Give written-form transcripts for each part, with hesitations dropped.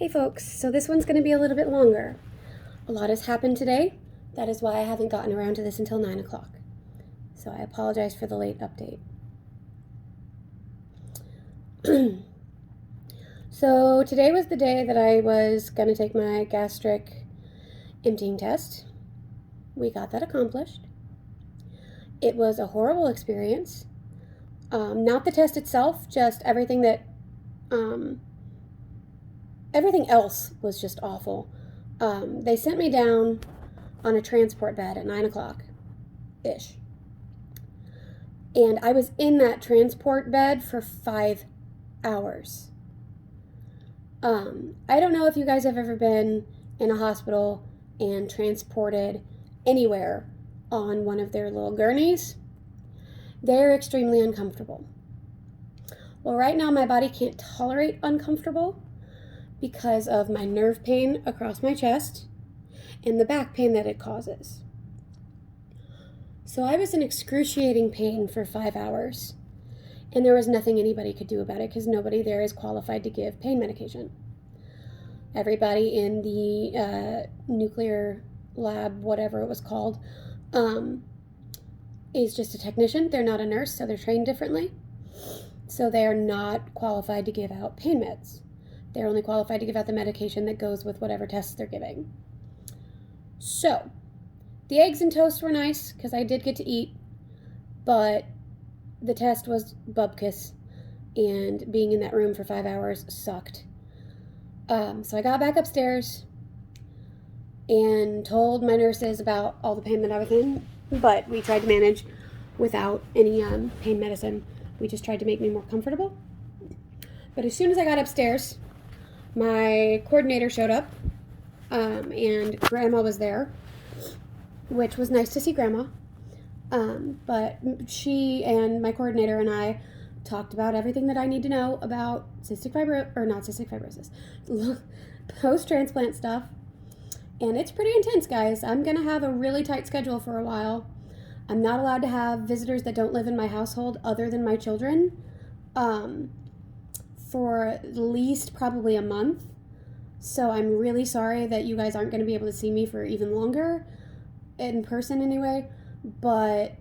Hey folks, so this one's going to be a little bit longer. A lot has happened today. That is why I haven't gotten around to this until 9 o'clock. So I apologize for the late update. So today was the day that I was going to take my gastric emptying test. We got that accomplished. It was a horrible experience. Not the test itself, just everything else was just awful. They sent me down on a transport bed at 9 o'clock-ish. And I was in that transport bed for 5 hours. I don't know if you guys have ever been in a hospital and transported anywhere on one of their little gurneys. They're extremely uncomfortable. Well, right now my body can't tolerate uncomfortable because of my nerve pain across my chest and the back pain that it causes. So I was in excruciating pain for 5 hours, and there was nothing anybody could do about it because nobody there is qualified to give pain medication. Everybody in the nuclear lab, whatever it was called, is just a technician. They're not a nurse, so they're trained differently. So they are not qualified to give out pain meds. They're only qualified to give out the medication that goes with whatever tests they're giving. So, the eggs and toast were nice because I did get to eat, but the test was bupkis, and being in that room for 5 hours sucked. So I got back upstairs and told my nurses about all the pain that I was in, but we tried to manage without any pain medicine. We just tried to make me more comfortable. But as soon as I got upstairs, my coordinator showed up, and Grandma was there, which was nice to see Grandma. But she and my coordinator and I talked about everything that I need to know about post-transplant stuff. And it's pretty intense, guys. I'm going to have a really tight schedule for a while. I'm not allowed to have visitors that don't live in my household other than my children for at least probably a month. So I'm really sorry that you guys aren't going to be able to see me for even longer, in person anyway, but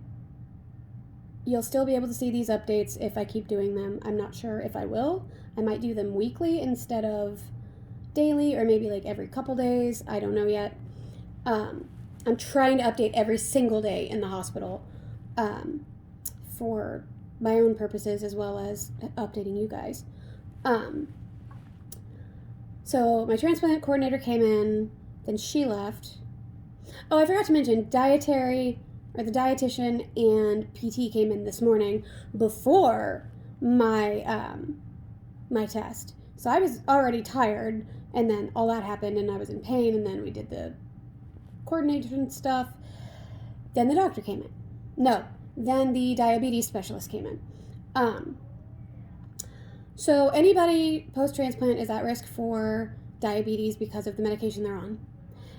you'll still be able to see these updates if I keep doing them. I'm not sure if I will. I might do them weekly instead of daily, or maybe like every couple days. I don't know yet. I'm trying to update every single day in the hospital for my own purposes as well as updating you guys. So my transplant coordinator came in, then she left. Oh, I forgot to mention, the dietitian and PT came in this morning before my my test. So I was already tired, and then all that happened, and I was in pain, and then we did the coordination stuff. Then the doctor came in. No, then the diabetes specialist came in. So anybody post-transplant is at risk for diabetes because of the medication they're on.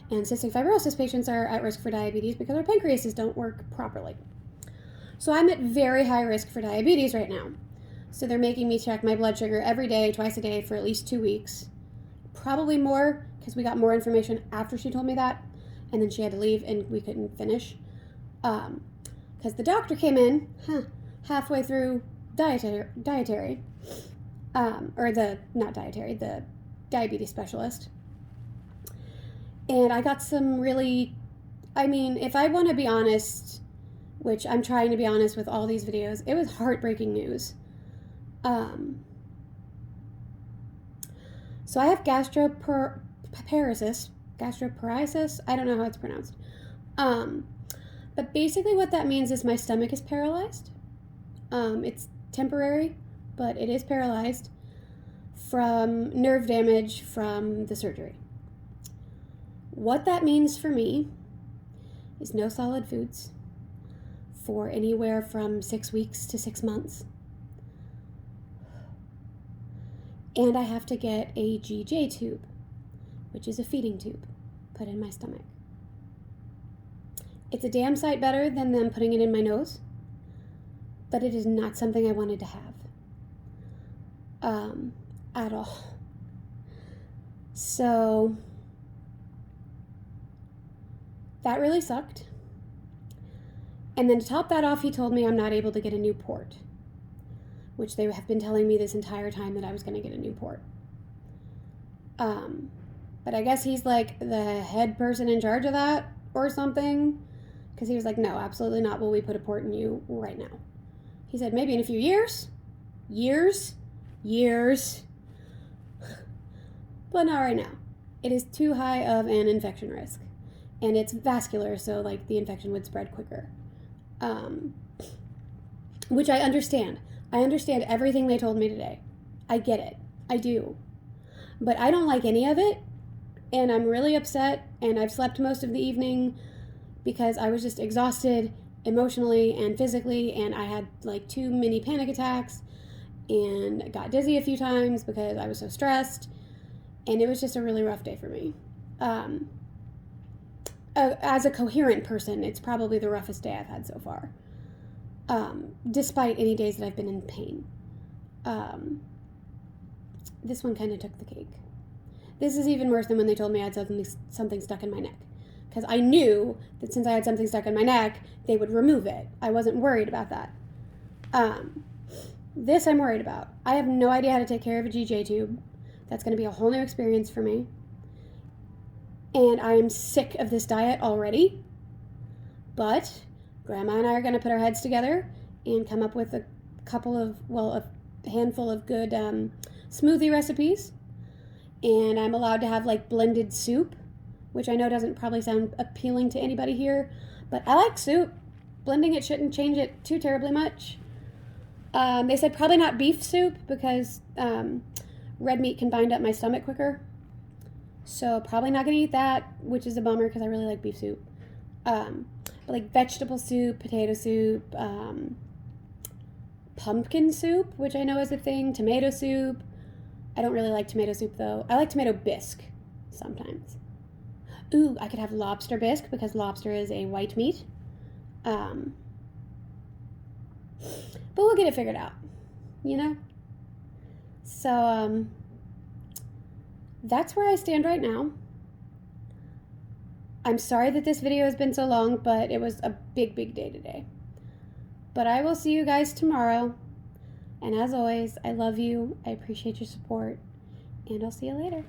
And cystic fibrosis patients are at risk for diabetes because their pancreases don't work properly. So I'm at very high risk for diabetes right now. So they're making me check my blood sugar every day, twice a day, for at least 2 weeks. Probably more, because we got more information after she told me that, and then she had to leave and we couldn't finish. Because the doctor came in halfway through the diabetes specialist. And I got some really, if I want to be honest, which I'm trying to be honest with all these videos, it was heartbreaking news. So I have gastroparesis, I don't know how it's pronounced. But basically what that means is my stomach is paralyzed. It's temporary, but it is paralyzed from nerve damage from the surgery. What that means for me is no solid foods for anywhere from 6 weeks to 6 months. And I have to get a GJ tube, which is a feeding tube, put in my stomach. It's a damn sight better than them putting it in my nose, but it is not something I wanted to have at all. So that really sucked. And then to top that off, he told me I'm not able to get a new port, which they have been telling me this entire time that I was going to get a new port. But I guess he's like the head person in charge of that or something, because he was like, no, absolutely not will we put a port in you right now. He said maybe in a few years, but not right now. It is too high of an infection risk, and it's vascular, so like the infection would spread quicker. Which I understand. I understand everything they told me today. I get it. I do. But I don't like any of it, and I'm really upset, and I've slept most of the evening because I was just exhausted emotionally and physically, and I had like 2 mini panic attacks and got dizzy a few times because I was so stressed, and it was just a really rough day for me. As a coherent person, it's probably the roughest day I've had so far, despite any days that I've been in pain. This one kind of took the cake. This is even worse than when they told me I had something stuck in my neck, because I knew that since I had something stuck in my neck, they would remove it. I wasn't worried about that. This I'm worried about. I have no idea how to take care of a GJ tube. That's going to be a whole new experience for me. And I am sick of this diet already. But Grandma and I are going to put our heads together and come up with a handful of good smoothie recipes. And I'm allowed to have like blended soup, which I know doesn't probably sound appealing to anybody here, but I like soup. Blending it shouldn't change it too terribly much. They said probably not beef soup because red meat can bind up my stomach quicker. So probably not going to eat that, which is a bummer because I really like beef soup. But like vegetable soup, potato soup, pumpkin soup, which I know is a thing, tomato soup. I don't really like tomato soup though. I like tomato bisque sometimes. Ooh, I could have lobster bisque because lobster is a white meat. But we'll get it figured out, you know? So, that's where I stand right now. I'm sorry that this video has been so long, but it was a big, big day today. But I will see you guys tomorrow. And as always, I love you. I appreciate your support. And I'll see you later.